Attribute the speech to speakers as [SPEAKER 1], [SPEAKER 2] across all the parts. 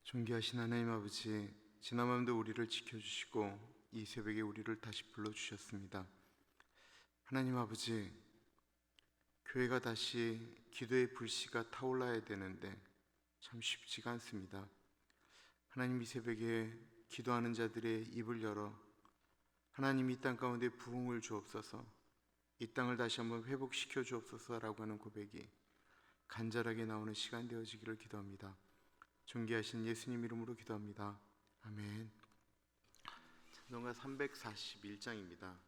[SPEAKER 1] 존귀하신 하나님 아버지, 지난밤도 우리를 지켜주시고 이 새벽에 우리를 다시 불러주셨습니다. 하나님 아버지, 교회가 다시 기도의 불씨가 타올라야 되는데 참 쉽지가 않습니다. 하나님, 이 새벽에 기도하는 자들의 입을 열어 하나님 이 땅 가운데 부흥을 주옵소서, 이 땅을 다시 한번 회복시켜 주옵소서라고 하는 고백이 간절하게 나오는 시간 되어지기를 기도합니다. 존귀하신 예수님 이름으로 기도합니다. 아멘. 찬송가 341장입니다.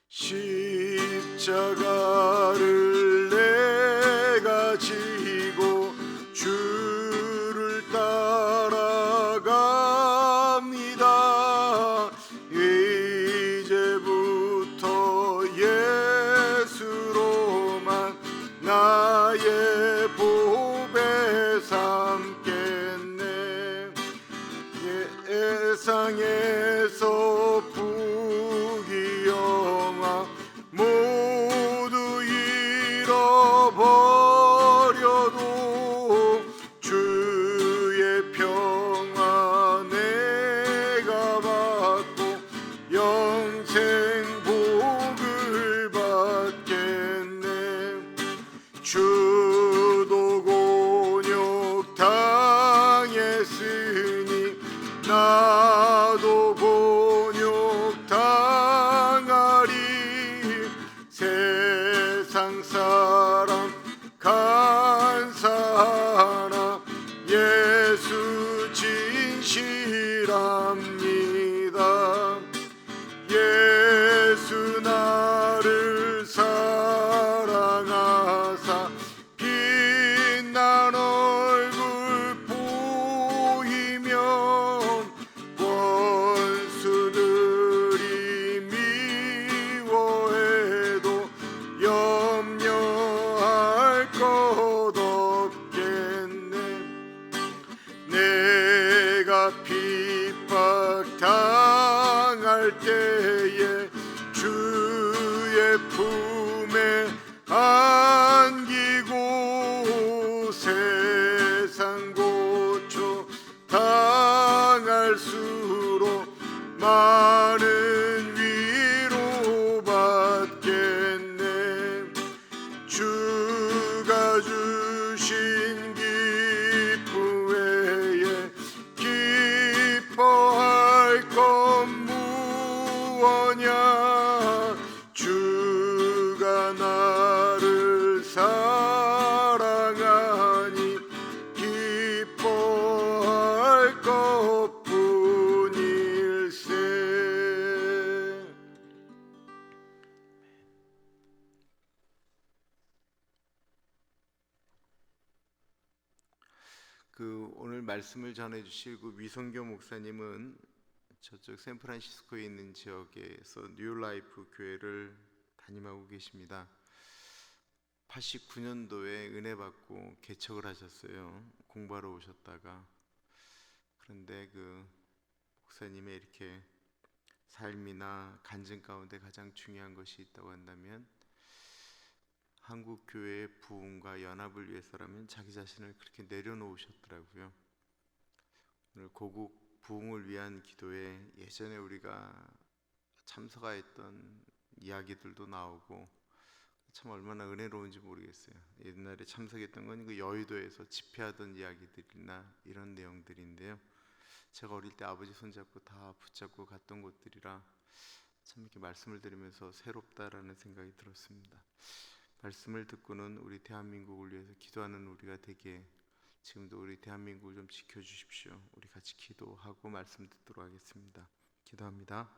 [SPEAKER 1] 십자가를 내가 지고 주를 따라갑니다. 이제부터 예수로만 나의 보배 삼겠네. 예상에서 부귀영화 모두 잃어버려도 주의 평화 내가 받고 영생 복을 받겠네. 주도 곤욕 당했으니 나도 곤욕 당하리. 세상 사람 간사하나 예수 진실합니다. 예수 나를 사랑하사 빛난 얼굴 보이면 원수들이 미워해도 염려할 것 없겠네. 내가 핍박 당할 때에 주의 품에 안기고 세상 고초 당할수록 많은 위로 받겠네. 주가 주신 기쁨 외에 기뻐할 것 무엇냐. 주가 나를 사랑하니 기뻐할 것뿐일세. 오늘 말씀을 전해 주실 위성교 목사님은 저쪽 샌프란시스코에 있는 지역에서 뉴라이프 교회를 담임하고 계십니다. 89년도에 은혜 받고 개척을 하셨어요. 공부하러 오셨다가. 그런데 목사님의 이렇게 삶이나 간증 가운데 가장 중요한 것이 있다고 한다면 한국 교회의 부흥과 연합을 위해서라면 자기 자신을 그렇게 내려놓으셨더라고요. 오늘 고국 부흥을 위한 기도에 예전에 우리가 참석하였던 이야기들도 나오고 참 얼마나 은혜로운지 모르겠어요. 옛날에 참석했던 건 여의도에서 집회하던 이야기들이나 이런 내용들인데요. 제가 어릴 때 아버지 손잡고 다 붙잡고 갔던 곳들이라 참 이렇게 말씀을 들으면서 새롭다라는 생각이 들었습니다. 말씀을 듣고는 우리 대한민국을 위해서 기도하는 우리가 되게 지금도 우리 대한민국을 좀 지켜주십시오. 우리 같이 기도하고 말씀 듣도록 하겠습니다. 기도합니다.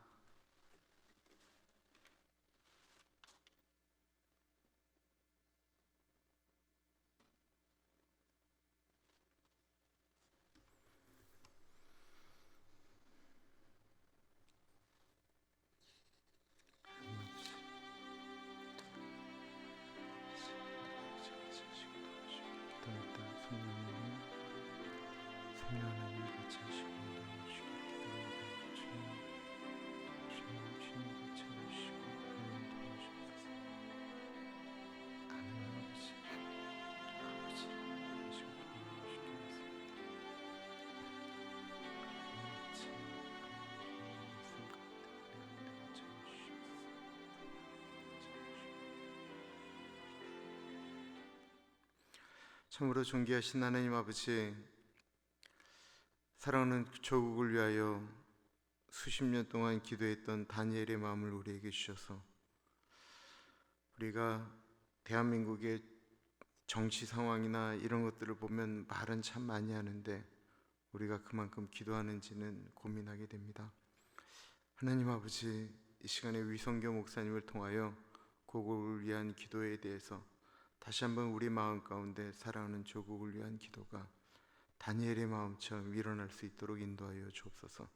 [SPEAKER 1] 성령 하나님 같이 하시고 참으로 존귀하신 하나님 아버지, 사랑하는 조국을 위하여 수십 년 동안 기도했던 다니엘의 마음을 우리에게 주셔서 우리가 대한민국의 정치 상황이나 이런 것들을 보면 말은 참 많이 하는데 우리가 그만큼 기도하는지는 고민하게 됩니다. 하나님 아버지, 이 시간에 위성교 목사님을 통하여 고국을 위한 기도에 대해서 다시 한번 우리 마음 가운데 사랑하는 조국을 위한 기도가 다니엘의 마음처럼 일어날 수 있도록 인도하여 주옵소서.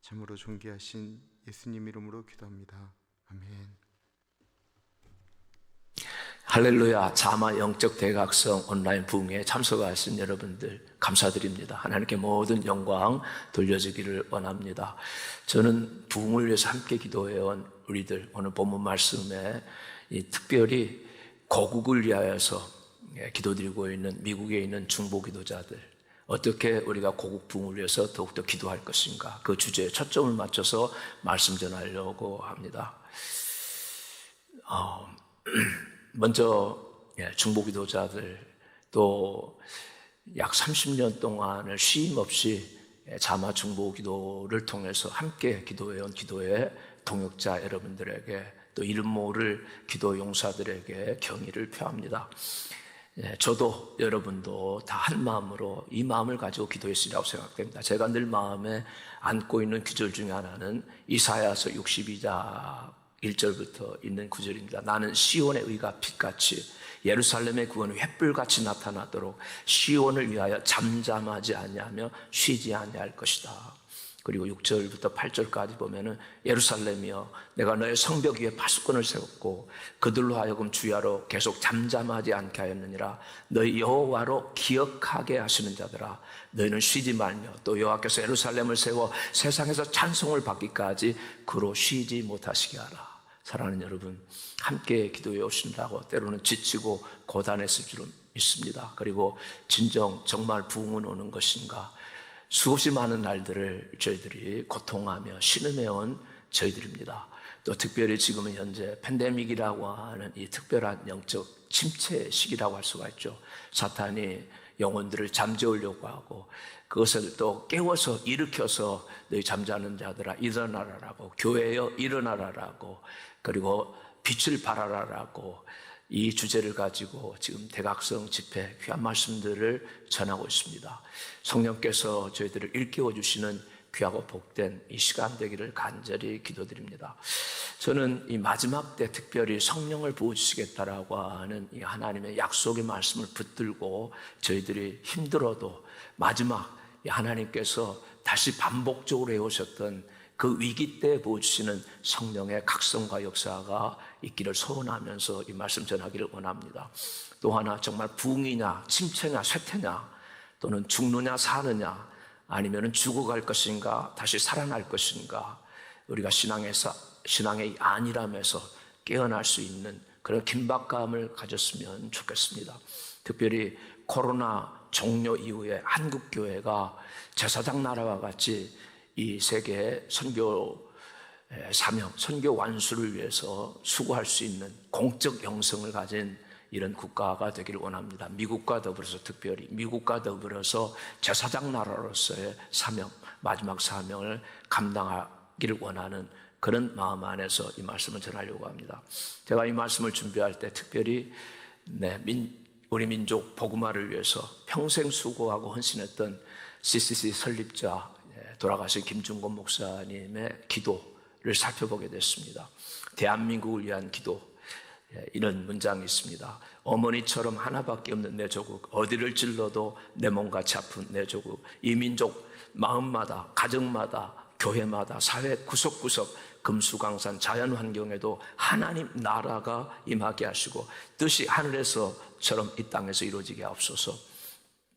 [SPEAKER 1] 참으로 존귀하신 예수님 이름으로 기도합니다. 아멘.
[SPEAKER 2] 할렐루야. 자마 영적 대각성 온라인 부흥에 참석하신 여러분들 감사드립니다. 하나님께 모든 영광 돌려주기를 원합니다. 저는 부흥을 위해서 함께 기도해온 우리들, 오늘 본문 말씀에 특별히 고국을 위하여서 기도드리고 있는 미국에 있는 중보 기도자들, 어떻게 우리가 고국 부흥을 위해서 더욱더 기도할 것인가, 그 주제에 초점을 맞춰서 말씀 전하려고 합니다. 먼저 중보 기도자들, 또 약 30년 동안을 쉼 없이 자마 중보 기도를 통해서 함께 기도해온 기도의 동역자 여러분들에게, 또 이름 모를 기도 용사들에게 경의를 표합니다. 저도 여러분도 다 한 마음으로 이 마음을 가지고 기도했으리라고 생각됩니다. 제가 늘 마음에 안고 있는 구절 중에 하나는 이사야서 62장 1절부터 있는 구절입니다. 나는 시온의 의가 빛같이 예루살렘의 구원이 횃불같이 나타나도록 시온을 위하여 잠잠하지 아니하며 쉬지 아니할 것이다. 그리고 6절부터 8절까지 보면은 예루살렘이여, 내가 너의 성벽 위에 파수꾼을 세웠고 그들로 하여금 주야로 계속 잠잠하지 않게 하였느니라. 너희 여호와로 기억하게 하시는 자들아, 너희는 쉬지 말며 또 여호와께서 예루살렘을 세워 세상에서 찬송을 받기까지 그로 쉬지 못하시게 하라. 사랑하는 여러분, 함께 기도해 오신다고 때로는 지치고 고단했을 줄은 믿습니다. 그리고 진정 정말 부흥은 오는 것인가, 수없이 많은 날들을 저희들이 고통하며 신음해온 저희들입니다. 또 특별히 지금은 현재 팬데믹이라고 하는 이 특별한 영적 침체 시기라고 할 수가 있죠. 사탄이 영혼들을 잠재우려고 하고, 그것을 또 깨워서 일으켜서 너희 잠자는 자들아 일어나라라고, 교회여 일어나라라고, 그리고 빛을 발하라라고 이 주제를 가지고 지금 대각성 집회 귀한 말씀들을 전하고 있습니다. 성령께서 저희들을 일깨워 주시는 귀하고 복된 이 시간 되기를 간절히 기도드립니다. 저는 이 마지막 때 특별히 성령을 부어주시겠다라고 하는 이 하나님의 약속의 말씀을 붙들고 저희들이 힘들어도 마지막 하나님께서 다시 반복적으로 해오셨던 그 위기 때 부어주시는 성령의 각성과 역사가 있기를 소원하면서 이 말씀 전하기를 원합니다. 또 하나, 정말 부흥이냐 침체냐 쇠퇴냐, 또는 죽느냐 사느냐, 아니면 죽어갈 것인가 다시 살아날 것인가, 우리가 신앙의 안일함에서 깨어날 수 있는 그런 긴박감을 가졌으면 좋겠습니다. 특별히 코로나 종료 이후에 한국교회가 제사장 나라와 같이 이 세계의 선교 사명, 선교 완수를 위해서 수고할 수 있는 공적 영성을 가진 이런 국가가 되기를 원합니다. 미국과 더불어서, 특별히 미국과 더불어서 제사장 나라로서의 사명, 마지막 사명을 감당하기를 원하는 그런 마음 안에서 이 말씀을 전하려고 합니다. 제가 이 말씀을 준비할 때 특별히 우리 민족 복음화를 위해서 평생 수고하고 헌신했던 CCC 설립자 돌아가신 김중곤 목사님의 기도를 살펴보게 됐습니다. 대한민국을 위한 기도, 이런 문장이 있습니다. 어머니처럼 하나밖에 없는 내 조국, 어디를 찔러도 내 몸같이 아픈 내 조국, 이 민족 마음마다, 가정마다, 교회마다, 사회 구석구석, 금수강산, 자연환경에도 하나님 나라가 임하게 하시고 뜻이 하늘에서처럼 이 땅에서 이루어지게 하옵소서.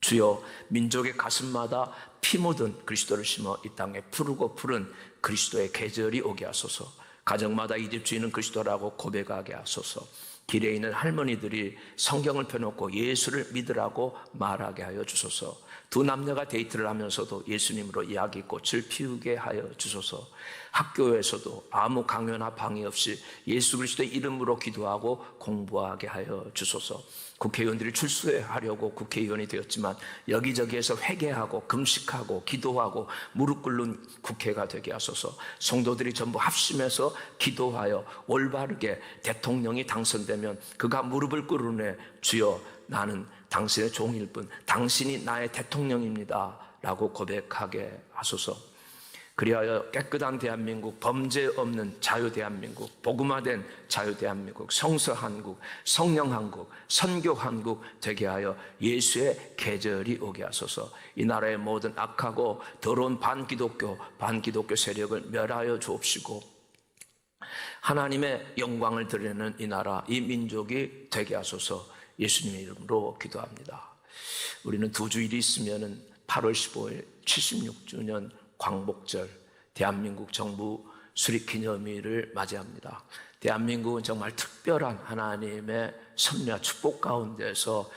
[SPEAKER 2] 주여, 민족의 가슴마다 피 묻은 그리스도를 심어 이 땅에 푸르고 푸른 그리스도의 계절이 오게 하소서. 가정마다 이 집 주인은 그리스도라고 고백하게 하소서. 길에 있는 할머니들이 성경을 펴놓고 예수를 믿으라고 말하게 하여 주소서. 두 남녀가 데이트를 하면서도 예수님으로 이야기꽃을 피우게 하여 주소서. 학교에서도 아무 강요나 방해 없이 예수 그리스도의 이름으로 기도하고 공부하게 하여 주소서. 국회의원들이 출세하려고 국회의원이 되었지만 여기저기에서 회개하고 금식하고 기도하고 무릎 꿇는 국회가 되게 하소서. 성도들이 전부 합심해서 기도하여 올바르게 대통령이 당선되면 그가 무릎을 꿇으네, 주여 나는 당신의 종일 뿐 당신이 나의 대통령입니다 라고 고백하게 하소서. 그리하여 깨끗한 대한민국, 범죄 없는 자유 대한민국, 복음화된 자유 대한민국, 성서 한국, 성령 한국, 선교 한국 되게 하여 예수의 계절이 오게 하소서. 이 나라의 모든 악하고 더러운 반기독교 세력을 멸하여 주옵시고 하나님의 영광을 드리는 이 나라, 이 민족이 되게 하소서. 예수님의 이름으로 기도합니다. 우리는 두 주일이 있으면 8월 15일 76주년 광복절 대한민국 정부 수립기념일을 맞이합니다. 대한민국은 정말 특별한 하나님의 섭리와 축복 가운데서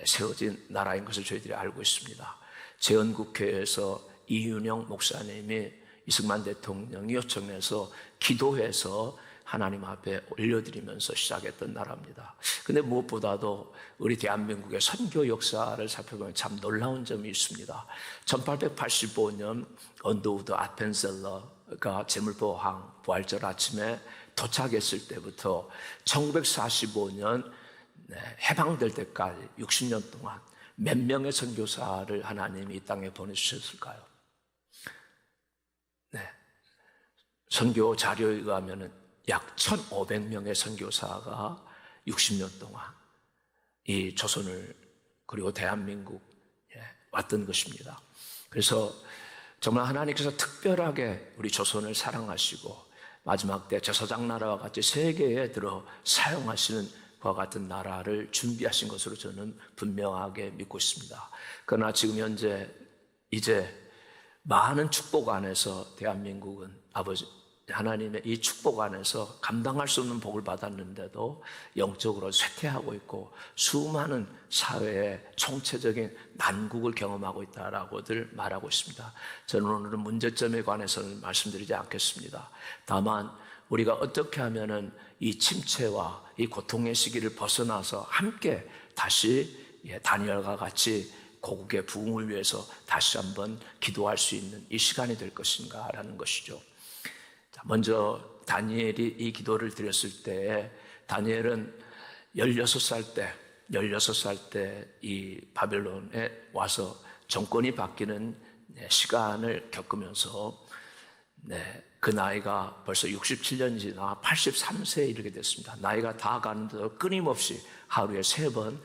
[SPEAKER 2] 세워진 나라인 것을 저희들이 알고 있습니다. 재헌국회에서 이윤영 목사님이 이승만 대통령이 요청해서 기도해서 하나님 앞에 올려드리면서 시작했던 나라입니다. 근데 무엇보다도 우리 대한민국의 선교 역사를 살펴보면 참 놀라운 점이 있습니다. 1885년 언더우드 아펜셀러가 제물포항 부활절 아침에 도착했을 때부터 1945년 해방될 때까지 60년 동안 몇 명의 선교사를 하나님이 이 땅에 보내주셨을까요? 선교 자료에 의하면 약 1,500명의 선교사가 60년 동안 이 조선을 그리고 대한민국에 왔던 것입니다. 그래서 정말 하나님께서 특별하게 우리 조선을 사랑하시고 마지막 때 제사장 나라와 같이 세계에 들어 사용하시는 그와 같은 나라를 준비하신 것으로 저는 분명하게 믿고 있습니다. 그러나 지금 현재 이제 많은 축복 안에서 대한민국은 아버지 하나님의 이 축복 안에서 감당할 수 없는 복을 받았는데도 영적으로 쇠퇴하고 있고 수많은 사회의 총체적인 난국을 경험하고 있다라고들 말하고 있습니다. 저는 오늘은 문제점에 관해서는 말씀드리지 않겠습니다. 다만 우리가 어떻게 하면은 이 침체와 이 고통의 시기를 벗어나서 함께 다시 다니엘과 같이 고국의 부흥을 위해서 다시 한번 기도할 수 있는 이 시간이 될 것인가라는 것이죠. 먼저 다니엘이 이 기도를 드렸을 때 다니엘은 16살 때 이 바벨론에 와서 정권이 바뀌는 시간을 겪으면서 그 나이가 벌써 67년이 지나 83세에 이르게 됐습니다. 나이가 다 가는데도 끊임없이 하루에 3번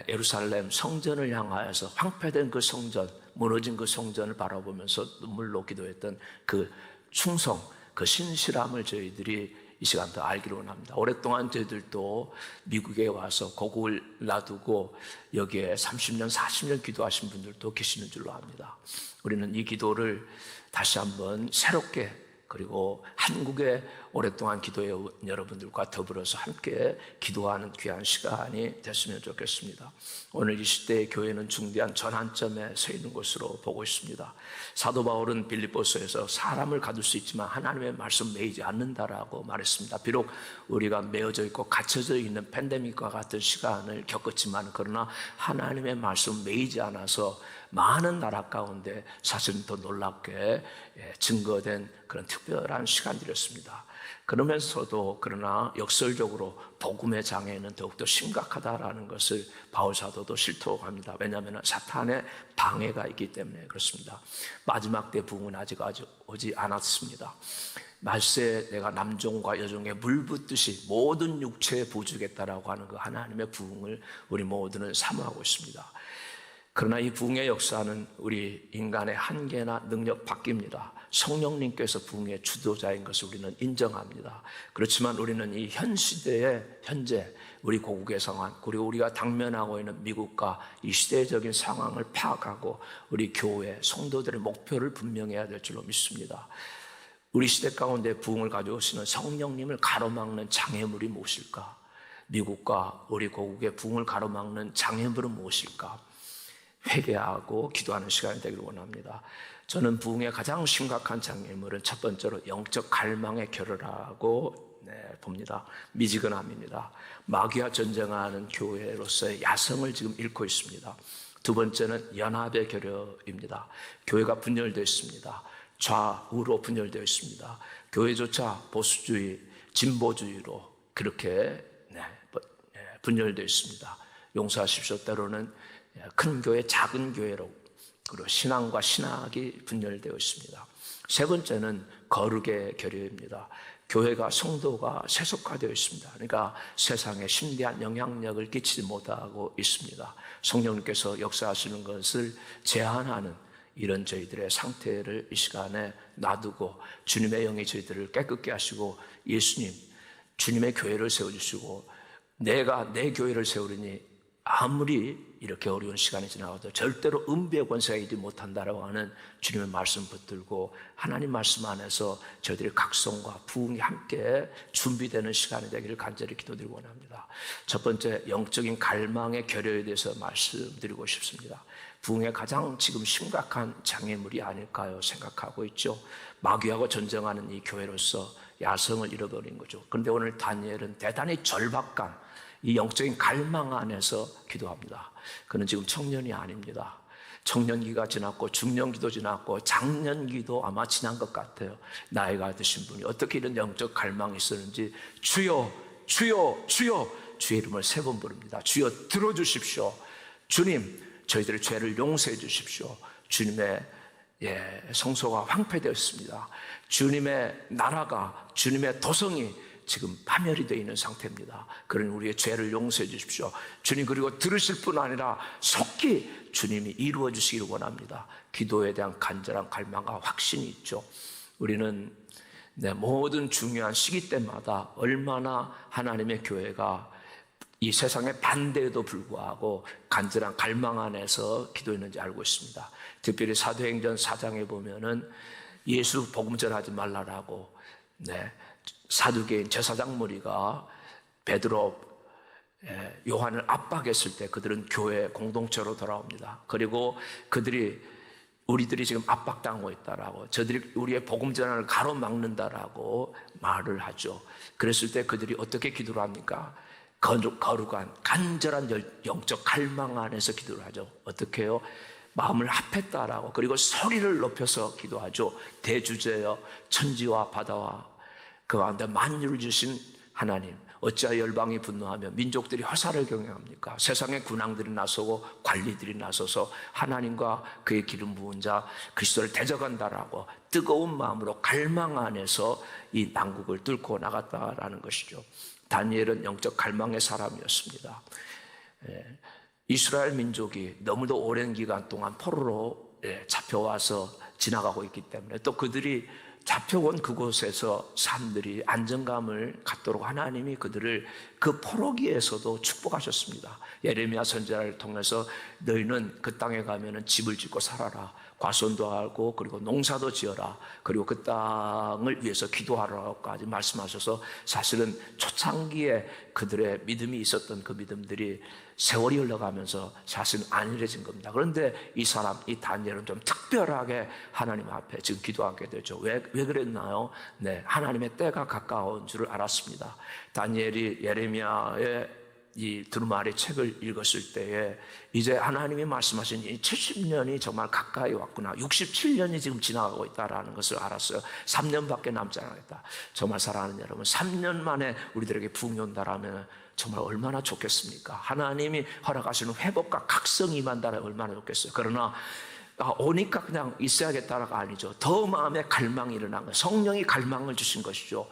[SPEAKER 2] 예루살렘 성전을 향하여서 황폐된 그 성전, 무너진 그 성전을 바라보면서 눈물로 기도했던 그 충성, 그 신실함을 저희들이 이 시간부터 알기로 원합니다. 오랫동안 저희들도 미국에 와서 고국을 놔두고 여기에 30년, 40년 기도하신 분들도 계시는 줄로 압니다. 우리는 이 기도를 다시 한번 새롭게 그리고 한국에 오랫동안 기도해온 여러분들과 더불어서 함께 기도하는 귀한 시간이 됐으면 좋겠습니다. 오늘 이 시대의 교회는 중대한 전환점에 서 있는 것으로 보고 있습니다. 사도 바울은 빌립보서에서 사람을 가둘 수 있지만 하나님의 말씀 매이지 않는다라고 말했습니다. 비록 우리가 매어져 있고 갇혀져 있는 팬데믹과 같은 시간을 겪었지만 그러나 하나님의 말씀 매이지 않아서 많은 나라 가운데 사실은 더 놀랍게 증거된 그런 특별한 시간들이었습니다. 그러면서도 그러나 역설적으로 복음의 장애는 더욱더 심각하다라는 것을 바울 사도도 실토합니다. 왜냐하면 사탄의 방해가 있기 때문에 그렇습니다. 마지막 때 부흥은 아직 오지 않았습니다. 말세 내가 남종과 여종에 물 붓듯이 모든 육체에 부어주겠다라고 하는 그 하나님의 부흥을 우리 모두는 사모하고 있습니다. 그러나 이 부흥의 역사는 우리 인간의 한계나 능력 밖입니다. 성령님께서 부흥의 주도자인 것을 우리는 인정합니다. 그렇지만 우리는 이 현 시대의 현재 우리 고국의 상황 그리고 우리가 당면하고 있는 미국과 이 시대적인 상황을 파악하고 우리 교회 성도들의 목표를 분명해야 될 줄로 믿습니다. 우리 시대 가운데 부흥을 가져오시는 성령님을 가로막는 장애물이 무엇일까? 미국과 우리 고국의 부흥을 가로막는 장애물은 무엇일까? 회개하고 기도하는 시간이 되기를 원합니다. 저는 부흥의 가장 심각한 장애물은 첫 번째로 영적 갈망의 결여라고 봅니다. 미지근함입니다. 마귀와 전쟁하는 교회로서의 야성을 지금 잃고 있습니다. 두 번째는 연합의 결여입니다. 교회가 분열되어 있습니다. 좌우로 분열되어 있습니다. 교회조차 보수주의, 진보주의로 그렇게 분열되어 있습니다. 용서하십시오. 때로는 큰 교회, 작은 교회로 그리고 신앙과 신학이 분열되어 있습니다. 세 번째는 거룩의 결여입니다. 교회가 성도가 세속화되어 있습니다. 그러니까 세상에 심대한 영향력을 끼치지 못하고 있습니다. 성령님께서 역사하시는 것을 제한하는 이런 저희들의 상태를 이 시간에 놔두고 주님의 영이 저희들을 깨끗게 하시고 예수님, 주님의 교회를 세워주시고 내가 내 교회를 세우리니 아무리 이렇게 어려운 시간이 지나가도 절대로 은비의 권세가 이지 못한다라고 하는 주님의 말씀 붙들고 하나님 말씀 안에서 저희들의 각성과 부흥이 함께 준비되는 시간이 되기를 간절히 기도드리고 원합니다. 첫 번째, 영적인 갈망의 결여에 대해서 말씀드리고 싶습니다. 부흥의 가장 지금 심각한 장애물이 아닐까요 생각하고 있죠. 마귀하고 전쟁하는 이 교회로서 야성을 잃어버린 거죠. 그런데 오늘 다니엘은 대단히 절박한 이 영적인 갈망 안에서 기도합니다. 그는 지금 청년이 아닙니다. 청년기가 지났고 중년기도 지났고 장년기도 아마 지난 것 같아요. 나이가 드신 분이 어떻게 이런 영적 갈망이 있었는지 주여 주여 주여 주의 이름을 세 번 부릅니다. 주여 들어주십시오. 주님 저희들의 죄를 용서해 주십시오. 주님의 성소가 황폐되었습니다. 주님의 나라가 주님의 도성이 지금 파멸이 되어 있는 상태입니다. 그러니 우리의 죄를 용서해 주십시오. 주님 그리고 들으실 뿐 아니라 속히 주님이 이루어 주시기를 원합니다. 기도에 대한 간절한 갈망과 확신이 있죠. 우리는 모든 중요한 시기 때마다 얼마나 하나님의 교회가 이 세상의 반대에도 불구하고 간절한 갈망 안에서 기도했는지 알고 있습니다. 특별히 사도행전 4장에 보면은 예수 복음 전하지 말라라고 사두개인 제사장 무리가 베드로, 요한을 압박했을 때 그들은 교회 공동체로 돌아옵니다. 그리고 우리들이 지금 압박당하고 있다라고, 저들이 우리의 복음 전환을 가로막는다라고 말을 하죠. 그랬을 때 그들이 어떻게 기도를 합니까? 거룩한 간절한 영적 갈망 안에서 기도를 하죠. 어떻게 해요? 마음을 합했다라고, 그리고 소리를 높여서 기도하죠. 대주제여 천지와 바다와 그 가운데 만유를 주신 하나님, 어찌하여 열방이 분노하며 민족들이 화살을 경영합니까? 세상의 군왕들이 나서고 관리들이 나서서 하나님과 그의 기름 부은 자 그리스도를 대적한다라고 뜨거운 마음으로 갈망 안에서 이 난국을 뚫고 나갔다라는 것이죠. 다니엘은 영적 갈망의 사람이었습니다. 이스라엘 민족이 너무도 오랜 기간 동안 포로로 잡혀와서 지나가고 있기 때문에, 또 그들이 잡혀온 그곳에서 사람들이 안정감을 갖도록 하나님이 그들을 그 포로기에서도 축복하셨습니다. 예레미야 선지자를 통해서 너희는 그 땅에 가면은 집을 짓고 살아라, 과손도 하고 그리고 농사도 지어라, 그리고 그 땅을 위해서 기도하라고까지 말씀하셔서 사실은 초창기에 그들의 믿음이 있었던 그 믿음들이 세월이 흘러가면서 사실은 안일해진 겁니다. 그런데 이 다니엘은 좀 특별하게 하나님 앞에 지금 기도하게 되죠. 왜 그랬나요? 하나님의 때가 가까운 줄을 알았습니다. 다니엘이 예레미야의 이 두루마리 책을 읽었을 때에 이제 하나님이 말씀하신 이 70년이 정말 가까이 왔구나, 67년이 지금 지나가고 있다는 것을 알았어요. 3년밖에 남지 않았다. 정말 사랑하는 여러분, 3년 만에 우리들에게 부흥이 온다라면 정말 얼마나 좋겠습니까? 하나님이 허락하시는 회복과 각성이 임한다면 얼마나 좋겠어요. 그러나 오니까 그냥 있어야겠다가 아니죠. 더 마음에 갈망이 일어난 거예요. 성령이 갈망을 주신 것이죠.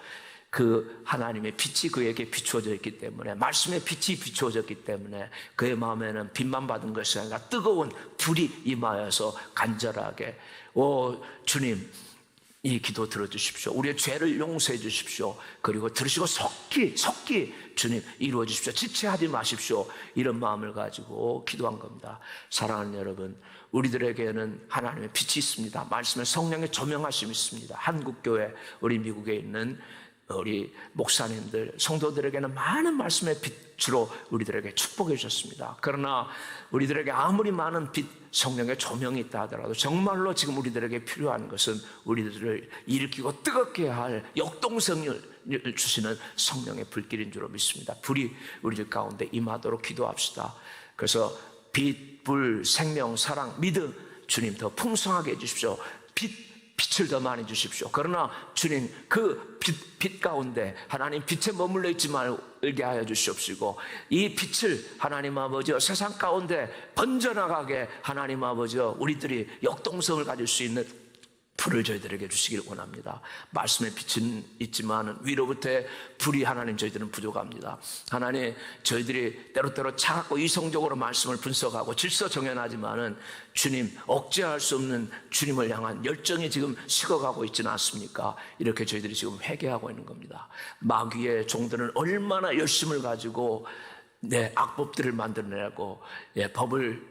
[SPEAKER 2] 그 하나님의 빛이 그에게 비추어져 있기 때문에, 말씀의 빛이 비추어졌기 때문에 그의 마음에는 빛만 받은 것이 아니라 뜨거운 불이 임하여서 간절하게 주님 이 기도 들어주십시오. 우리의 죄를 용서해 주십시오. 그리고 들으시고 속히 주님 이루어 주십시오. 지체하지 마십시오. 이런 마음을 가지고 기도한 겁니다. 사랑하는 여러분, 우리들에게는 하나님의 빛이 있습니다. 말씀의 성령의 조명하심이 있습니다. 한국교회, 우리 미국에 있는 우리 목사님들, 성도들에게는 많은 말씀의 빛으로 우리들에게 축복해 주셨습니다. 그러나 우리들에게 아무리 많은 빛, 성령의 조명이 있다 하더라도 정말로 지금 우리들에게 필요한 것은 우리들을 일으키고 뜨겁게 할 역동성을 주시는 성령의 불길인 줄로 믿습니다. 불이 우리들 가운데 임하도록 기도합시다. 그래서 빛, 불, 생명, 사랑, 믿음, 주님 더 풍성하게 해주십시오. 빛을 더 많이 주십시오. 그러나 주님 그 빛 가운데 하나님 빛에 머물러 있지 말게 하여 주시옵시고, 이 빛을 하나님 아버지 세상 가운데 번져나가게 하나님 아버지 우리들이 역동성을 가질 수 있는 불을 저희들에게 주시길 원합니다. 말씀의 빛은 있지만 위로부터의 불이 하나님 저희들은 부족합니다. 하나님 저희들이 때로 차갑고 이성적으로 말씀을 분석하고 질서 정연하지만은 주님 억제할 수 없는 주님을 향한 열정이 지금 식어가고 있지는 않습니까? 이렇게 저희들이 지금 회개하고 있는 겁니다. 마귀의 종들은 얼마나 열심을 가지고 악법들을 만들어내고 법을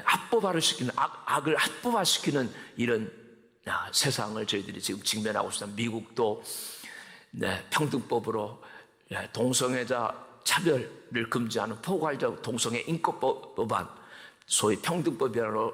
[SPEAKER 2] 합법화시키는 악을 합법화시키는 이런 세상을 저희들이 지금 직면하고 있습니다. 미국도 평등법으로 동성애자 차별을 금지하는 포괄적 동성애 인권법안, 소위 평등법이라는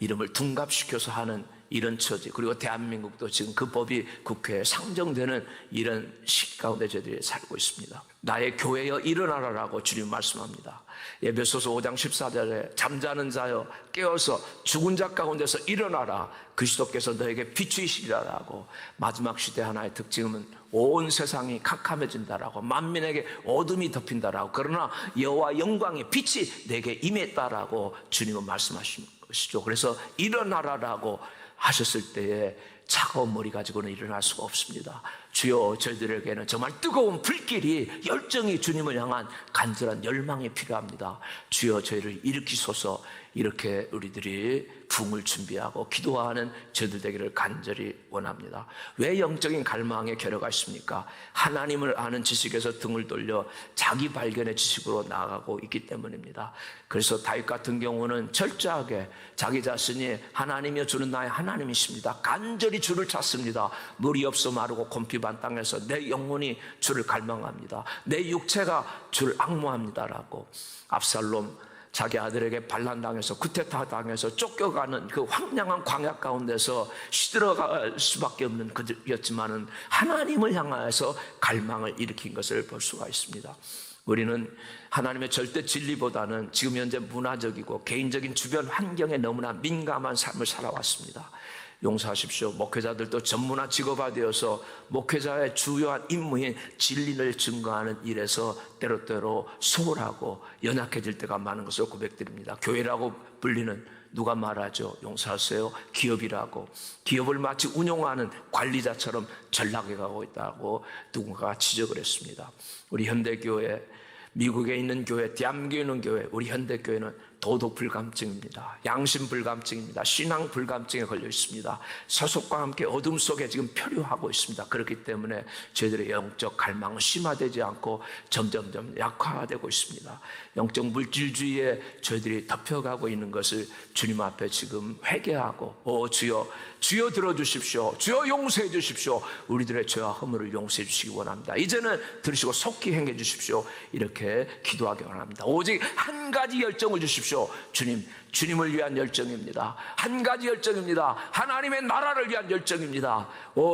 [SPEAKER 2] 이름을 둔갑시켜서 하는 이런 처지, 그리고 대한민국도 지금 그 법이 국회에 상정되는 이런 시기 가운데 저희들이 살고 있습니다. 나의 교회여 일어나라라고 주님 말씀합니다. 에베소서 5장 14절에 잠자는 자여 깨어서 죽은 자 가운데서 일어나라, 그리스도께서 너에게 비추이시리라라고. 마지막 시대 하나의 특징은 온 세상이 캄캄해진다라고, 만민에게 어둠이 덮인다라고, 그러나 여호와 영광의 빛이 내게 임했다라고 주님은 말씀하신 것이죠. 그래서 일어나라라고 하셨을 때에 차가운 머리 가지고는 일어날 수가 없습니다. 주여, 저희들에게는 정말 뜨거운 불길이, 열정이 주님을 향한 간절한 열망이 필요합니다. 주여, 저희를 일으키소서. 이렇게 우리들이 부흥을 준비하고 기도하는 저희들 되기를 간절히 원합니다. 왜 영적인 갈망의 결여가 있습니까? 하나님을 아는 지식에서 등을 돌려 자기 발견의 지식으로 나아가고 있기 때문입니다. 그래서 다윗 같은 경우는 철저하게 자기 자신이 하나님이여 주는 나의 하나님이십니다, 간절히 주를 찾습니다. 물이 없어 마르고 곰핍한 땅에서 내 영혼이 주를 갈망합니다. 내 육체가 주를 앙모합니다라고. 압살롬 자기 아들에게 반란당해서 쿠데타 당해서 쫓겨가는 그 황량한 광야 가운데서 시들어갈 수밖에 없는 그였지만은 하나님을 향하여서 갈망을 일으킨 것을 볼 수가 있습니다. 우리는 하나님의 절대 진리보다는 지금 현재 문화적이고 개인적인 주변 환경에 너무나 민감한 삶을 살아왔습니다. 용서하십시오. 목회자들도 전문화 직업화되어서 목회자의 주요한 임무인 진리를 증거하는 일에서 때로때로 소홀하고 연약해질 때가 많은 것을 고백드립니다. 교회라고 불리는, 누가 말하죠? 용서하세요. 기업이라고. 기업을 마치 운용하는 관리자처럼 전락해 가고 있다고 누군가가 지적을 했습니다. 우리 현대교회, 미국에 있는 교회, 대한민국에 있는 교회, 우리 현대교회는 도덕 불감증입니다. 양심 불감증입니다. 신앙 불감증에 걸려 있습니다. 세속과 함께 어둠 속에 지금 표류하고 있습니다. 그렇기 때문에 저희들의 영적 갈망은 심화되지 않고 점점점 약화되고 있습니다. 영적 물질주의에 저희들이 덮여가고 있는 것을 주님 앞에 지금 회개하고, 주여 들어주십시오. 주여 용서해 주십시오. 우리들의 죄와 허물을 용서해 주시기 원합니다. 이제는 들으시고 속히 행해 주십시오. 이렇게 기도하기 원합니다. 오직 한 가지 열정을 주십시오. 주님을 위한 열정입니다. 한 가지 열정입니다. 하나님의 나라를 위한 열정입니다.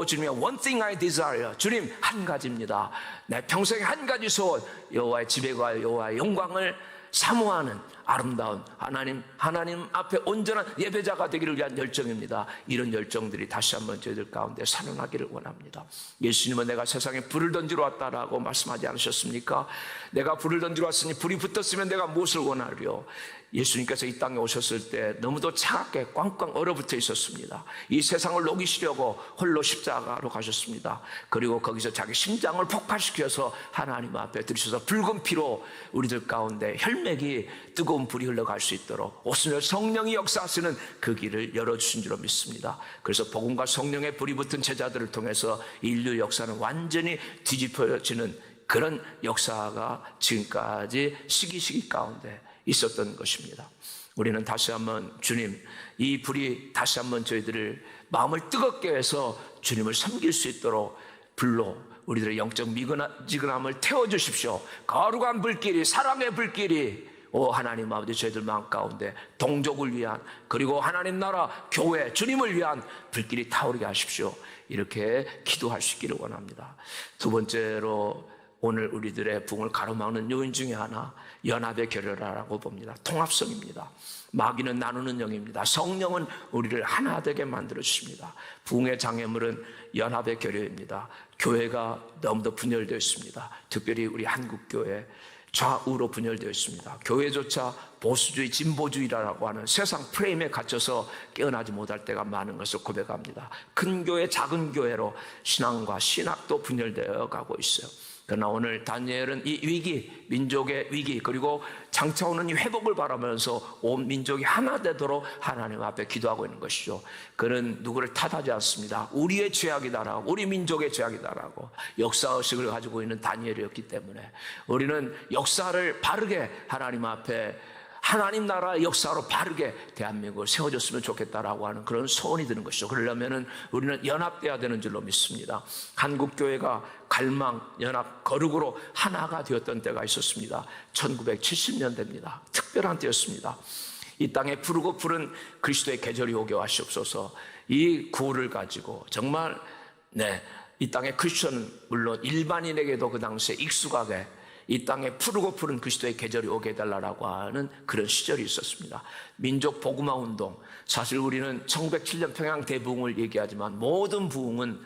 [SPEAKER 2] 주님의 one thing I desire. 주님 한 가지입니다. 내 평생에 한 가지 소원, 여호와의 지배와 여호와의 영광을 사모하는 아름다운 하나님 앞에 온전한 예배자가 되기를 위한 열정입니다. 이런 열정들이 다시 한번 저희들 가운데 살아나기를 원합니다. 예수님은 내가 세상에 불을 던지러 왔다라고 말씀하지 않으셨습니까? 내가 불을 던지러 왔으니 불이 붙었으면 내가 무엇을 원하리요? 예수님께서 이 땅에 오셨을 때 너무도 차갑게 꽝꽝 얼어붙어 있었습니다. 이 세상을 녹이시려고 홀로 십자가로 가셨습니다. 그리고 거기서 자기 심장을 폭발시켜서 하나님 앞에 들으셔서 붉은 피로 우리들 가운데 혈맥이 뜨거운 불이 흘러갈 수 있도록 오순절 성령이 역사하시는 그 길을 열어주신 줄로 믿습니다. 그래서 복음과 성령의 불이 붙은 제자들을 통해서 인류 역사는 완전히 뒤집어지는 그런 역사가 지금까지 시기 가운데 있었던 것입니다. 우리는 다시 한번 주님, 이 불이 다시 한번 저희들을 마음을 뜨겁게 해서 주님을 섬길 수 있도록 불로 우리들의 영적 미지근함을 태워주십시오. 거룩한 불길이, 사랑의 불길이 하나님 아버지 저희들 마음 가운데 동족을 위한, 그리고 하나님 나라 교회 주님을 위한 불길이 타오르게 하십시오. 이렇게 기도할 수 있기를 원합니다. 두 번째로 오늘 우리들의 부흥을 가로막는 요인 중에 하나, 연합의 결여라고 봅니다. 통합성입니다. 마귀는 나누는 영입니다. 성령은 우리를 하나 되게 만들어 주십니다. 부흥의 장애물은 연합의 결여입니다. 교회가 너무도 분열되어 있습니다. 특별히 우리 한국교회 좌우로 분열되어 있습니다. 교회조차 보수주의, 진보주의라고 하는 세상 프레임에 갇혀서 깨어나지 못할 때가 많은 것을 고백합니다. 큰 교회, 작은 교회로 신앙과 신학도 분열되어 가고 있어요. 그러나 오늘 다니엘은 이 위기, 민족의 위기, 그리고 장차 오는 이 회복을 바라면서 온 민족이 하나 되도록 하나님 앞에 기도하고 있는 것이죠. 그는 누구를 탓하지 않습니다. 우리의 죄악이다라고, 우리 민족의 죄악이다라고 역사의식을 가지고 있는 다니엘이었기 때문에 우리는 역사를 바르게 하나님 앞에, 하나님 나라의 역사로 바르게 대한민국을 세워줬으면 좋겠다라고 하는 그런 소원이 드는 것이죠. 그러려면 우리는 연합돼야 되는 줄로 믿습니다. 한국교회가 갈망, 연합, 거룩으로 하나가 되었던 때가 있었습니다. 1970년대입니다. 특별한 때였습니다. 이 땅에 푸르고 푸른 그리스도의 계절이 오게 하시옵소서. 이 구호를 가지고 정말 이 땅의 크리스천은 물론 일반인에게도 그 당시에 익숙하게 이 땅에 푸르고 푸른 그리스도의 계절이 오게 해달라고 하는 그런 시절이 있었습니다. 민족 복음화 운동, 사실 우리는 1907년 평양 대부흥을 얘기하지만 모든 부흥은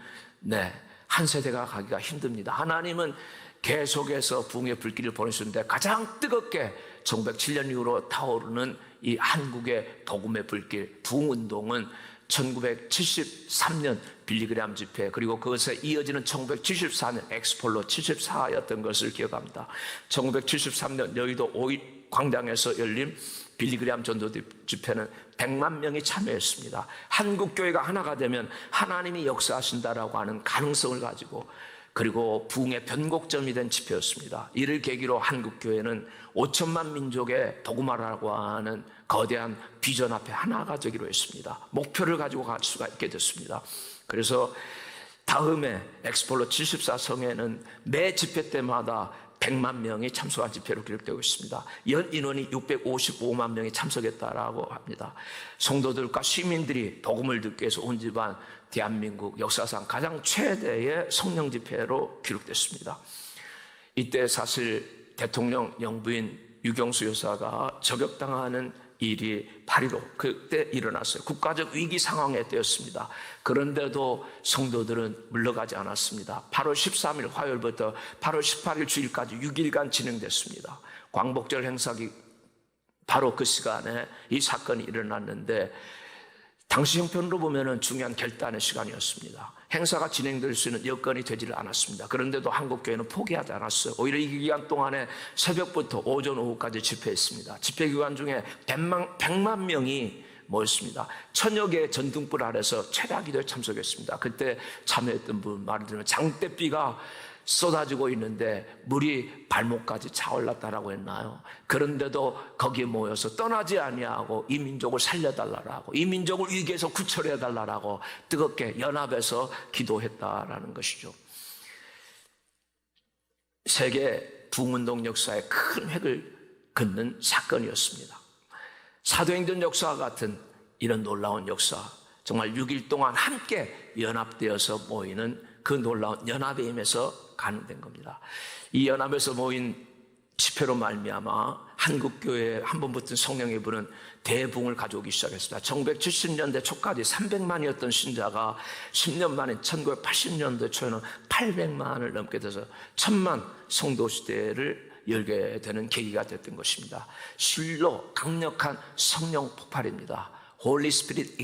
[SPEAKER 2] 한 세대가 가기가 힘듭니다. 하나님은 계속해서 부흥의 불길을 보내주는데 가장 뜨겁게 1907년 이후로 타오르는 이 한국의 복음의 불길, 부흥운동은 1973년 빌리그램 집회, 그리고 그것에 이어지는 1974년 엑스폴로 74였던 것을 기억합니다. 1973년 여의도 5.1 광장에서 열린 빌리그램 전도 집회는 100만 명이 참여했습니다. 한국교회가 하나가 되면 하나님이 역사하신다라고 하는 가능성을 가지고, 그리고 부흥의 변곡점이 된 집회였습니다. 이를 계기로 한국교회는 5천만 민족의 복음화라고 하는 거대한 비전 앞에 하나가 되기로 했습니다. 목표를 가지고 갈 수가 있게 됐습니다. 그래서 다음에 엑스폴로 74성에는 매 집회 때마다 100만 명이 참석한 집회로 기록되고 있습니다. 연 인원이 655만 명이 참석했다라고 합니다. 성도들과 시민들이 복음을 듣기 위해서 온 집안 대한민국 역사상 가장 최대의 성령 집회로 기록됐습니다. 이때 사실 대통령 영부인 유경수 여사가 저격당하는 일이 8.15 그때 일어났어요. 국가적 위기 상황에 되었습니다. 그런데도 성도들은 물러가지 않았습니다. 8월 13일 화요일부터 8월 18일 주일까지 6일간 진행됐습니다. 광복절 행사기 바로 그 시간에 이 사건이 일어났는데, 당시 형편으로 보면 중요한 결단의 시간이었습니다. 행사가 진행될 수 있는 여건이 되지를 않았습니다. 그런데도 한국교회는 포기하지 않았어요. 오히려 이 기간 동안에 새벽부터 오전 오후까지 집회했습니다. 집회 기간 중에 100만 명이 모였습니다. 1000여 개의 전등불 아래서 최다 기도에 참석했습니다. 그때 참여했던 분 말을 들으면 장대비가 쏟아지고 있는데 물이 발목까지 차올랐다라고 했나요? 그런데도 거기에 모여서 떠나지 아니하고 이 민족을 살려달라고, 이 민족을 위기에서 구출해달라고 뜨겁게 연합해서 기도했다라는 것이죠. 세계 부흥운동 역사에 큰 획을 긋는 사건이었습니다. 사도행전 역사와 같은 이런 놀라운 역사, 정말 6일 동안 함께 연합되어서 모이는 그 놀라운 연합의 힘에서 가능된 겁니다. 이 연합에서 모인 집회로 말미암아 한국교회에 한 번 붙은 성령의 불은 대부흥을 가져오기 시작했습니다. 1970년대 초까지 300만이었던 신자가 10년 만에 1980년대 초에는 800만을 넘게 돼서 1000만 성도 시대를 열게 되는 계기가 됐던 것입니다. 실로 강력한 성령 폭발입니다. Holy Spirit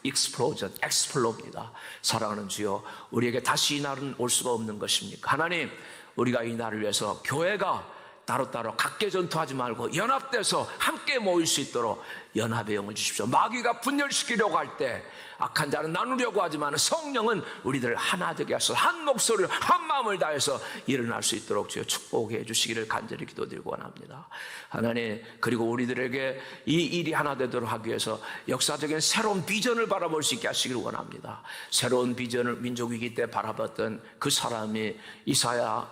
[SPEAKER 2] Explosion, 엑스플로입니다. 사랑하는 주여, 우리에게 다시 이 날은 올 수가 없는 것입니까? 하나님, 우리가 이 날을 위해서 교회가 따로따로 각계 전투하지 말고 연합돼서 함께 모일 수 있도록 연합의 영을 주십시오. 마귀가 분열시키려고 할 때 악한 자는 나누려고 하지만 성령은 우리들을 하나 되게 하셔서 한 목소리로 한 마음을 다해서 일어날 수 있도록 주여 축복해 주시기를 간절히 기도드리고 원합니다. 하나님, 그리고 우리들에게 이 일이 하나 되도록 하기 위해서 역사적인 새로운 비전을 바라볼 수 있게 하시기를 원합니다. 새로운 비전을 민족위기 때 바라봤던 그 사람이 이사야입니다.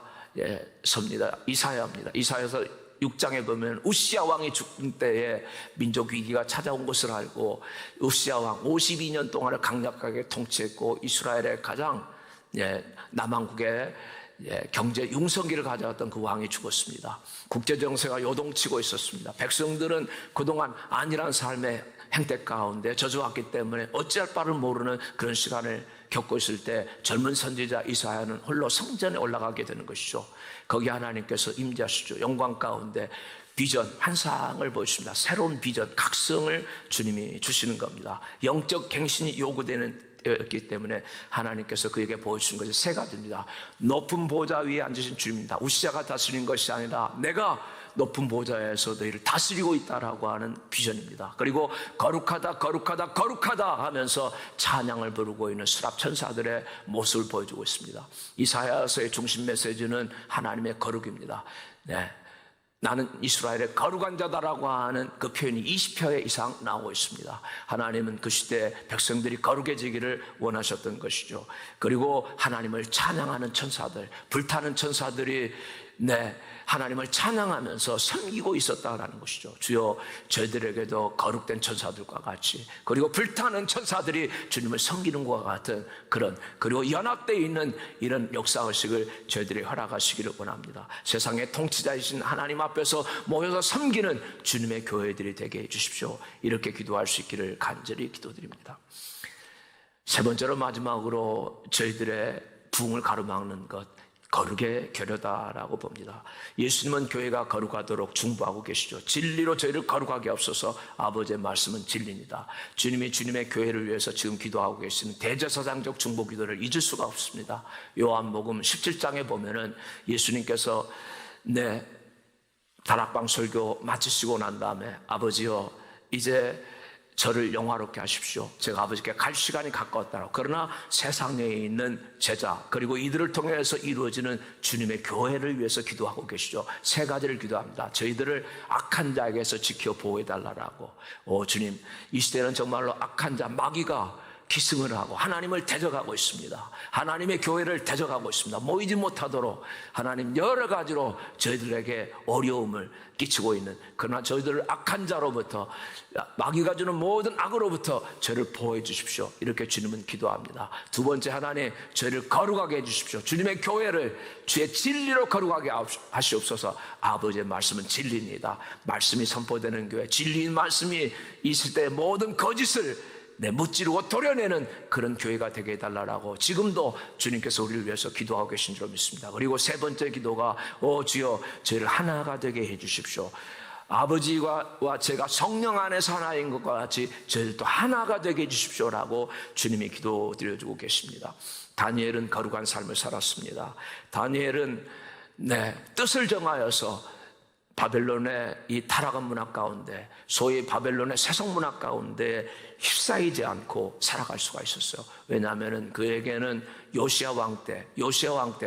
[SPEAKER 2] 이사야서 6장에 보면 우시야 왕이 죽은 때에 민족 위기가 찾아온 것을 알고 우시야 왕 52년 동안을 강력하게 통치했고 이스라엘의 가장 남한국의 경제 융성기를 가져왔던 그 왕이 죽었습니다. 국제 정세가 요동치고 있었습니다. 백성들은 그동안 안일한 삶의 행태 가운데 젖어왔기 때문에 어찌할 바를 모르는 그런 시간을 겪고 있을 때 젊은 선지자 이사야는 홀로 성전에 올라가게 되는 것이죠. 거기 하나님께서 임재하시죠. 영광 가운데 비전, 환상을 보여주십니다. 새로운 비전, 각성을 주님이 주시는 겁니다. 영적 갱신이 요구되는 였기 때문에 하나님께서 그에게 보여주신 것이 세 가지입니다. 높은 보좌 위에 앉으신 주님입니다. 우시아가 다스리는 것이 아니라 내가 높은 보좌에서 너희를 다스리고 있다라고 하는 비전입니다. 그리고 거룩하다 거룩하다 거룩하다 하면서 찬양을 부르고 있는 수랍 천사들의 모습을 보여주고 있습니다. 이사야서의 중심 메시지는 하나님의 거룩입니다. 나는 이스라엘의 거룩한 자다라고 하는 그 표현이 20회 이상 나오고 있습니다. 하나님은 그 시대에 백성들이 거룩해지기를 원하셨던 것이죠. 그리고 하나님을 찬양하는 천사들, 불타는 천사들이 하나님을 찬양하면서 섬기고 있었다라는 것이죠. 주여, 저희들에게도 거룩된 천사들과 같이, 그리고 불타는 천사들이 주님을 섬기는 것과 같은 그리고 연합되어 있는 이런 역사의식을 저희들이 허락하시기를 원합니다. 세상의 통치자이신 하나님 앞에서 모여서 섬기는 주님의 교회들이 되게 해주십시오. 이렇게 기도할 수 있기를 간절히 기도드립니다. 세 번째로 마지막으로 저희들의 부흥을 가로막는 것, 거룩의 결여다라고 봅니다. 예수님은 교회가 거룩하도록 중보하고 계시죠. 진리로 저희를 거룩하게 하옵소서. 아버지의 말씀은 진리입니다. 주님이 주님의 교회를 위해서 지금 기도하고 계시는 대제사장적 중보 기도를 잊을 수가 없습니다. 요한복음 17장에 보면은 예수님께서 다락방 설교 마치시고 난 다음에 아버지여, 이제 저를 영화롭게 하십시오. 제가 아버지께 갈 시간이 가까웠다고. 그러나 세상에 있는 제자, 그리고 이들을 통해서 이루어지는 주님의 교회를 위해서 기도하고 계시죠. 세 가지를 기도합니다. 저희들을 악한 자에게서 지켜 보호해달라고. 주님, 이 시대는 정말로 악한 자, 마귀가 기승을 하고 하나님을 대적하고 있습니다. 하나님의 교회를 대적하고 있습니다. 모이지 못하도록 하나님 여러 가지로 저희들에게 어려움을 끼치고 있는, 그러나 저희들을 악한 자로부터, 마귀가 주는 모든 악으로부터 저를 보호해 주십시오. 이렇게 주님은 기도합니다. 두 번째, 하나님 저희를 거룩하게 해 주십시오. 주님의 교회를 주의 진리로 거룩하게 하시옵소서. 아버지의 말씀은 진리입니다. 말씀이 선포되는 교회, 진리인 말씀이 있을 때 모든 거짓을 무찌르고 도려내는 그런 교회가 되게 해달라고 지금도 주님께서 우리를 위해서 기도하고 계신 줄 믿습니다. 그리고 세 번째 기도가 주여, 저희를 하나가 되게 해주십시오. 아버지와 제가 성령 안에서 하나인 것과 같이 저희들도 하나가 되게 해주십시오라고 주님이 기도 드려주고 계십니다. 다니엘은 거룩한 삶을 살았습니다. 다니엘은 뜻을 정하여서 바벨론의 이 타락한 문화 가운데, 소위 바벨론의 세속 문화 가운데 휩싸이지 않고 살아갈 수가 있었어요. 왜냐하면 그에게는 요시야 왕 때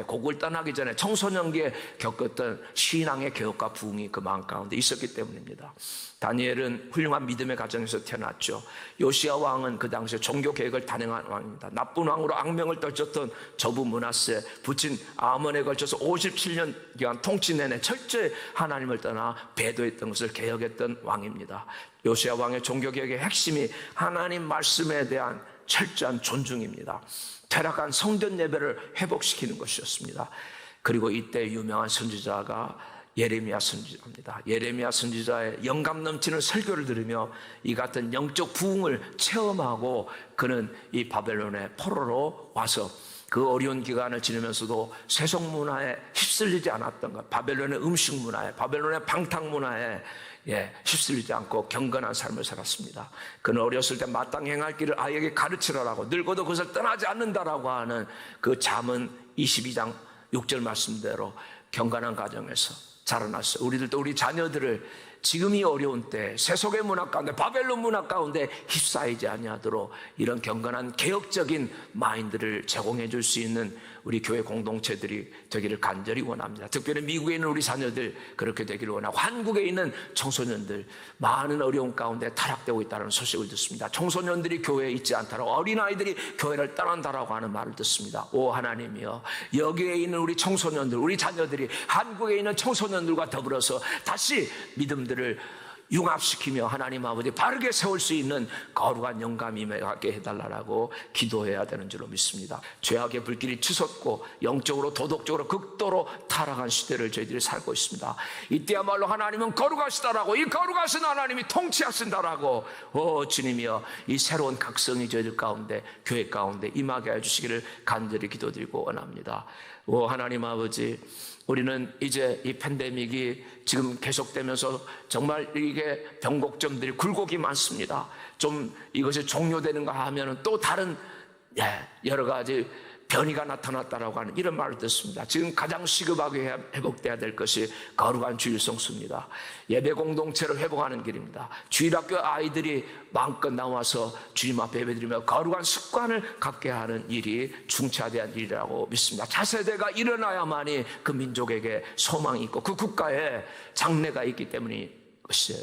[SPEAKER 2] 고국을 떠나기 전에 청소년기에 겪었던 신앙의 개혁과 부흥이 그 마음 가운데 있었기 때문입니다. 다니엘은 훌륭한 믿음의 가정에서 태어났죠. 요시야 왕은 그 당시에 종교 개혁을 단행한 왕입니다. 나쁜 왕으로 악명을 떨쳤던 저부 므낫세, 부친 아몬에 걸쳐서 57년 기간 통치 내내 철저히 하나님을 떠나 배도했던 것을 개혁했던 왕입니다. 요시야 왕의 종교 개혁의 핵심이 하나님 말씀에 대한 철저한 존중입니다. 퇴락한 성전 예배를 회복시키는 것이었습니다. 그리고 이때 유명한 선지자가 예레미야 선지자입니다. 예레미야 선지자의 영감 넘치는 설교를 들으며 이 같은 영적 부흥을 체험하고 그는 이 바벨론의 포로로 와서 그 어려운 기간을 지내면서도 세속 문화에 휩쓸리지 않았던 것, 바벨론의 음식 문화에, 바벨론의 방탕 문화에 휩쓸리지 않고 경건한 삶을 살았습니다. 그는 어렸을 때 마땅히 행할 길을 아이에게 가르치라고, 늙어도 그것을 떠나지 않는다라고 하는 그 잠언 22장 6절 말씀대로 경건한 가정에서 자라났어요. 우리들도 우리 자녀들을 지금 이 어려운 때 세속의 문화 가운데, 바벨론 문화 가운데 휩싸이지 아니하도록 이런 경건한 개혁적인 마인드를 제공해 줄 수 있는 우리 교회 공동체들이 되기를 간절히 원합니다. 특별히 미국에 있는 우리 자녀들 그렇게 되기를 원하고, 한국에 있는 청소년들 많은 어려움 가운데 타락되고 있다는 소식을 듣습니다. 청소년들이 교회에 있지 않다라고, 어린아이들이 교회를 떠난다라고 하는 말을 듣습니다. 오 하나님이여, 여기에 있는 우리 청소년들, 우리 자녀들이 한국에 있는 청소년들과 더불어서 다시 믿음들을 융합시키며 하나님 아버지 바르게 세울 수 있는 거룩한 영감이 임하게 해달라고 기도해야 되는 줄로 믿습니다. 죄악의 불길이 치솟고 영적으로 도덕적으로 극도로 타락한 시대를 저희들이 살고 있습니다. 이때야말로 하나님은 거룩하시다라고, 이 거룩하신 하나님이 통치하신다라고, 주님이여 이 새로운 각성이 저희들 가운데, 교회 가운데 임하게 해주시기를 간절히 기도드리고 원합니다. 하나님 아버지, 우리는 이제 이 팬데믹이 지금 계속되면서 정말 이게 변곡점들이 굴곡이 많습니다. 좀 이것이 종료되는가 하면은 또 다른 여러 가지 변이가 나타났다라고 하는 이런 말을 듣습니다. 지금 가장 시급하게 회복돼야 될 것이 거룩한 주일 성수입니다. 예배 공동체를 회복하는 길입니다. 주일학교 아이들이 마음껏 나와서 주님 앞에 예배드리며 거룩한 습관을 갖게 하는 일이 중차대한 일이라고 믿습니다. 차세대가 일어나야만이 그 민족에게 소망이 있고 그 국가에 장래가 있기 때문인 것이에요.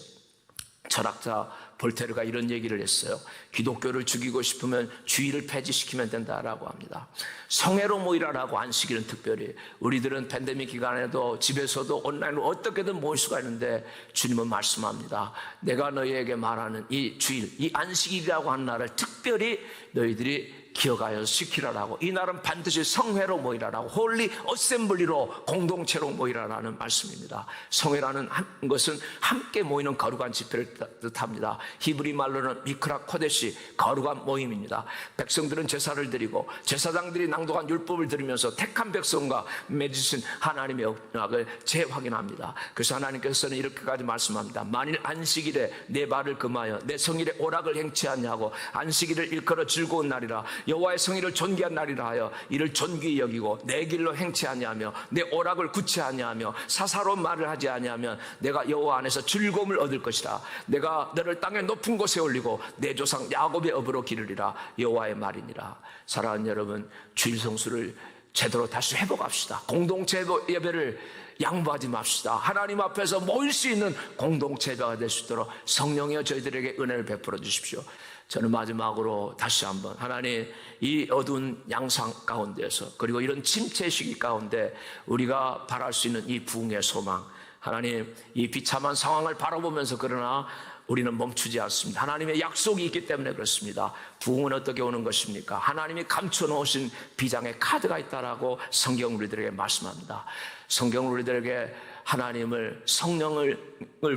[SPEAKER 2] 철학자 볼테르가 이런 얘기를 했어요. 기독교를 죽이고 싶으면 주의를 폐지시키면 된다라고 합니다. 성회로 모이라라고 안식일은 특별히, 우리들은 팬데믹 기간에도 집에서도 온라인으로 어떻게든 모일 수가 있는데 주님은 말씀합니다. 내가 너희에게 말하는 이 주일, 이 안식일이라고 하는 날을 특별히 너희들이 기억하여 지키라라고, 이 날은 반드시 성회로 모이라라고, 홀리 어셈블리로 공동체로 모이라라는 말씀입니다. 성회라는 것은 함께 모이는 거룩한 집회를 뜻합니다. 히브리 말로는 미크라 코데시, 거룩한 모임입니다. 백성들은 제사를 드리고 제사장들이 낭독한 율법을 들으면서 택한 백성과 맺으신 하나님의 언약을 재확인합니다. 그래서 하나님께서는 이렇게까지 말씀합니다. 만일 안식일에 내 발을 금하여 내 성일에 오락을 행치 않냐고, 안식일을 일컬어 즐거운 날이라 여호와의 성일을 존귀한 날이라 하여 이를 존귀히 여기고 내 길로 행치 아니하며 내 오락을 굳지 아니하며 사사로운 말을 하지 아니하면 내가 여호와 안에서 즐거움을 얻을 것이라. 내가 너를 땅의 높은 곳에 올리고 내 조상 야곱의 업으로 기르리라. 여호와의 말이니라. 사랑하는 여러분, 주일 성수를 제대로 다시 회복합시다. 공동체 예배를 양보하지 맙시다. 하나님 앞에서 모일 수 있는 공동체 예배가 될 수 있도록 성령이여 저희들에게 은혜를 베풀어 주십시오. 저는 마지막으로 다시 한번, 하나님, 이 어두운 양상 가운데서, 그리고 이런 침체 시기 가운데 우리가 바랄 수 있는 이 부흥의 소망, 하나님, 이 비참한 상황을 바라보면서 그러나 우리는 멈추지 않습니다. 하나님의 약속이 있기 때문에 그렇습니다. 부흥은 어떻게 오는 것입니까? 하나님이 감춰놓으신 비장의 카드가 있다라고 성경 우리들에게 말씀합니다. 성경 우리들에게 하나님을, 성령을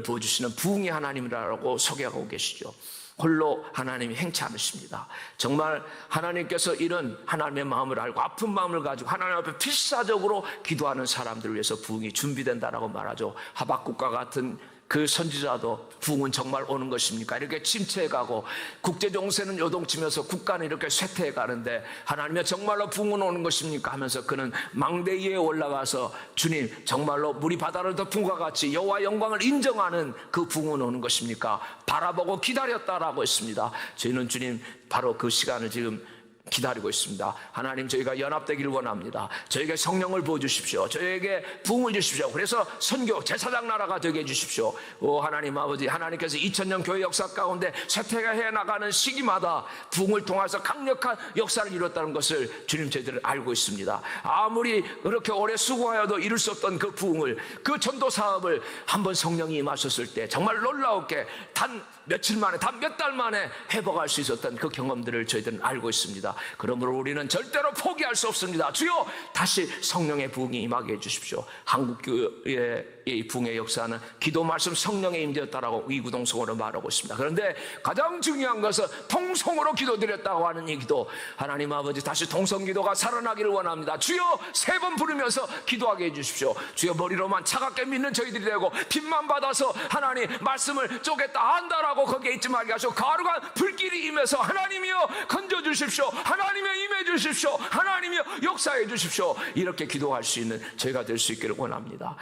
[SPEAKER 2] 보여주시는 부흥의 하나님이라고 소개하고 계시죠. 홀로 하나님이 행치 않으십니다. 정말 하나님께서 이런 하나님의 마음을 알고 아픈 마음을 가지고 하나님 앞에 필사적으로 기도하는 사람들을 위해서 부흥이 준비된다라고 말하죠. 하박국과 같은 그 선지자도 부흥은 정말 오는 것입니까? 이렇게 침체해가고 국제정세는 요동치면서 국가는 이렇게 쇠퇴해가는데 하나님의 정말로 부흥은 오는 것입니까? 하면서 그는 망대 위에 올라가서 주님, 정말로 물이 바다를 덮은 것과 같이 여호와 영광을 인정하는 그 부흥은 오는 것입니까? 바라보고 기다렸다라고 했습니다. 저희는 주님 바로 그 시간을 지금 기다리고 있습니다. 하나님, 저희가 연합되기를 원합니다. 저에게 성령을 부어주십시오. 저에게 부흥을 주십시오. 그래서 선교 제사장 나라가 되게 해주십시오. 오 하나님 아버지, 하나님께서 2000년 교회 역사 가운데 쇠퇴해 나가는 시기마다 부흥을 통해서 강력한 역사를 이뤘다는 것을 주님 저희들은 알고 있습니다. 아무리 그렇게 오래 수고하여도 이룰 수 없던 그 부흥을, 그 전도 사업을 한번 성령이 임하셨을 때 정말 놀라웠게 단 며칠 만에, 단 몇 달 만에 회복할 수 있었던 그 경험들을 저희들은 알고 있습니다. 그러므로 우리는 절대로 포기할 수 없습니다. 주여, 다시 성령의 부흥이 임하게 해주십시오. 한국교회의 이 부흥의 역사는 기도 말씀 성령의 임재였다라고 이구동성으로 말하고 있습니다. 그런데 가장 중요한 것은 통성으로 기도드렸다고 하는 이 기도, 하나님 아버지, 다시 통성기도가 살아나기를 원합니다. 주여, 3번 부르면서 기도하게 해주십시오. 주여, 머리로만 차갑게 믿는 저희들이 되고 빚만 받아서 하나님 말씀을 쪼갰다 한다라고 거기에 있지 말게 하시고 거룩한 불길이 임해서 하나님이여 건져주십시오. 하나님의 임해 주십시오. 하나님이 역사해 주십시오. 이렇게 기도할 수 있는 저희가 될 수 있기를 원합니다.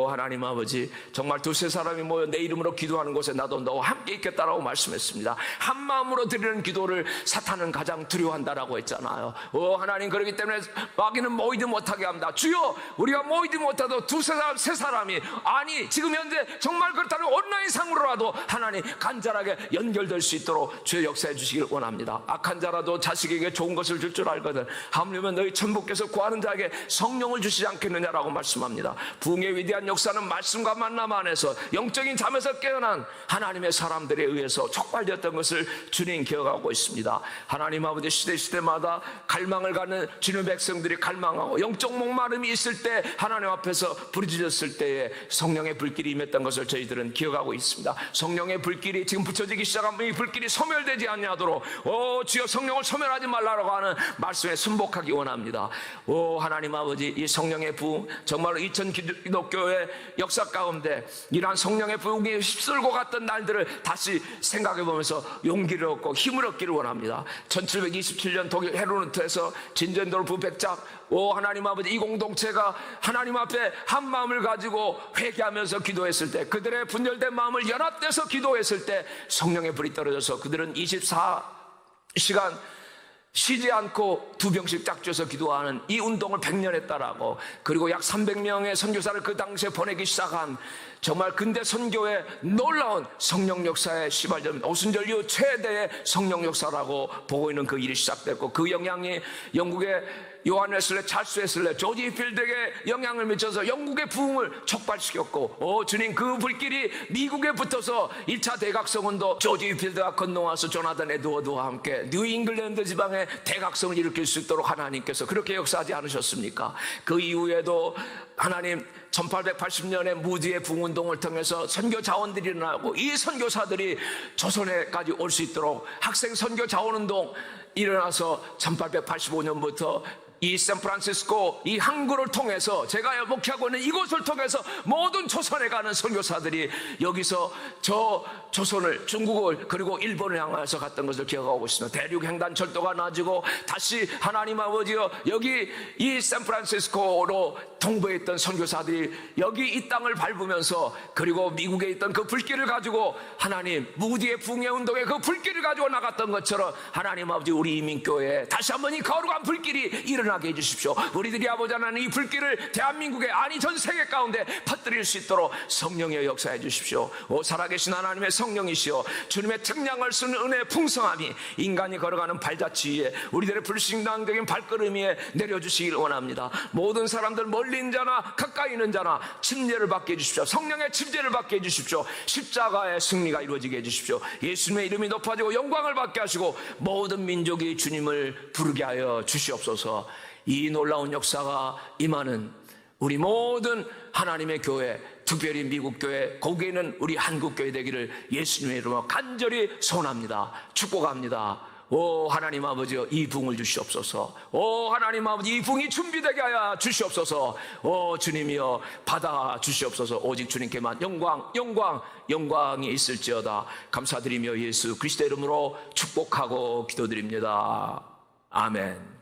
[SPEAKER 2] 하나님 아버지, 정말 두세 사람이 모여 내 이름으로 기도하는 곳에 나도 너와 함께 있겠다라고 말씀했습니다. 한 마음으로 드리는 기도를 사탄은 가장 두려워한다라고 했잖아요. 하나님, 그렇기 때문에 마귀는 모이지 못하게 합니다. 주여, 우리가 모이지 못해도 두세 사람, 세 사람이, 아니 지금 현재 정말 그렇다면 온라인상으로라도 하나님 간절하게 연결될 수 있도록 주의 역사해 주시기를 원합니다. 악한 자라도 자식에게 좋은 것을 줄 줄 알거든 하물며 너희 천부께서 구하는 자에게 성령을 주시지 않겠느냐라고 말씀합니다. 부흥의 위대한 역사는 말씀과 만남 안에서 영적인 잠에서 깨어난 하나님의 사람들에 의해서 촉발되었던 것을 주님 기억하고 있습니다. 하나님 아버지, 시대마다 갈망을 갖는 주님의 백성들이 갈망하고 영적 목마름이 있을 때 하나님 앞에서 부르짖었을 때에 성령의 불길이 임했던 것을 저희들은 기억하고 있습니다. 성령의 불길이 지금 붙여지기 시작하면 이 불길이 소멸되지 않냐도록 주여 성령을 소멸하지 말라고 하는 말씀에 순복하기 원합니다. 하나님 아버지, 이 성령의 부흥, 정말로 2000 기독교의 역사 가운데 이러한 성령의 부흥이 휩쓸고 갔던 날들을 다시 생각해 보면서 용기를 얻고 힘을 얻기를 원합니다. 1727년 독일 헤르누트에서 진젠도르프 백작, 하나님 아버지, 이 공동체가 하나님 앞에 한 마음을 가지고 회개하면서 기도했을 때, 그들의 분열된 마음을 연합돼서 기도했을 때 성령의 불이 떨어져서 그들은 24시간 쉬지 않고 2병씩 짝져서 기도하는 이 운동을 100년 했다라고, 그리고 약 300명의 선교사를 그 당시에 보내기 시작한 정말 근대 선교의 놀라운 성령 역사의 시발점, 오순절 이후 최대의 성령 역사라고 보고 있는 그 일이 시작됐고, 그 영향이 영국의 요한 웨슬레, 찰스 웨슬레, 조지 필드에게 영향을 미쳐서 영국의 부흥을 촉발시켰고, 주님, 그 불길이 미국에 붙어서 1차 대각성운동, 조지 필드가 건너와서 조나단 에드워드와 함께 뉴 잉글랜드 지방에 대각성을 일으킬 수 있도록 하나님께서 그렇게 역사하지 않으셨습니까? 그 이후에도 하나님 1880년에 무디의 부흥운동을 통해서 선교 자원들이 일어나고, 이 선교사들이 조선에까지 올 수 있도록 학생 선교 자원운동 일어나서 1885년부터 이 샌프란시스코, 이 항구를 통해서, 제가 목회하고 있는 이곳을 통해서 모든 조선에 가는 선교사들이 여기서 저 조선을, 중국을, 그리고 일본을 향해서 갔던 것을 기억하고 있습니다. 대륙 횡단 철도가 나지고 다시 하나님 아버지여, 여기 이 샌프란시스코로 동부에 있던 선교사들이 여기 이 땅을 밟으면서, 그리고 미국에 있던 그 불길을 가지고 하나님 무디의 붕괴 운동에 그 불길을 가지고 나갔던 것처럼 하나님 아버지, 우리 이민교회에 다시 한번 이 거룩한 불길이 일어나게 해주십시오. 우리들이 아버지 하나님 이 불길을 대한민국에, 아니 전 세계 가운데 퍼뜨릴 수 있도록 성령의 역사해 주십시오. 살아계신 하나님의 성령이시여, 주님의 특량을 쓰는 은혜의 풍성함이 인간이 걸어가는 발자취 위에, 우리들의 불신앙적인 발걸음 위에 내려주시길 원합니다. 모든 사람들, 멀리 있는 자나 가까이 있는 자나 침례를 받게 해주십시오. 성령의 침례를 받게 해주십시오. 십자가의 승리가 이루어지게 해주십시오. 예수님의 이름이 높아지고 영광을 받게 하시고 모든 민족이 주님을 부르게 하여 주시옵소서. 이 놀라운 역사가 임하는 우리 모든 하나님의 교회, 특별히 미국 교회, 거기에는 우리 한국 교회 되기를 예수님의 이름으로 간절히 소원합니다. 축복합니다. 하나님 아버지여, 이 부흥을 주시옵소서. 하나님 아버지, 이 부흥이 준비되게 하여 주시옵소서. 주님이여, 받아 주시옵소서. 오직 주님께만 영광이 있을지어다. 감사드리며 예수 그리스도의 이름으로 축복하고 기도드립니다. 아멘.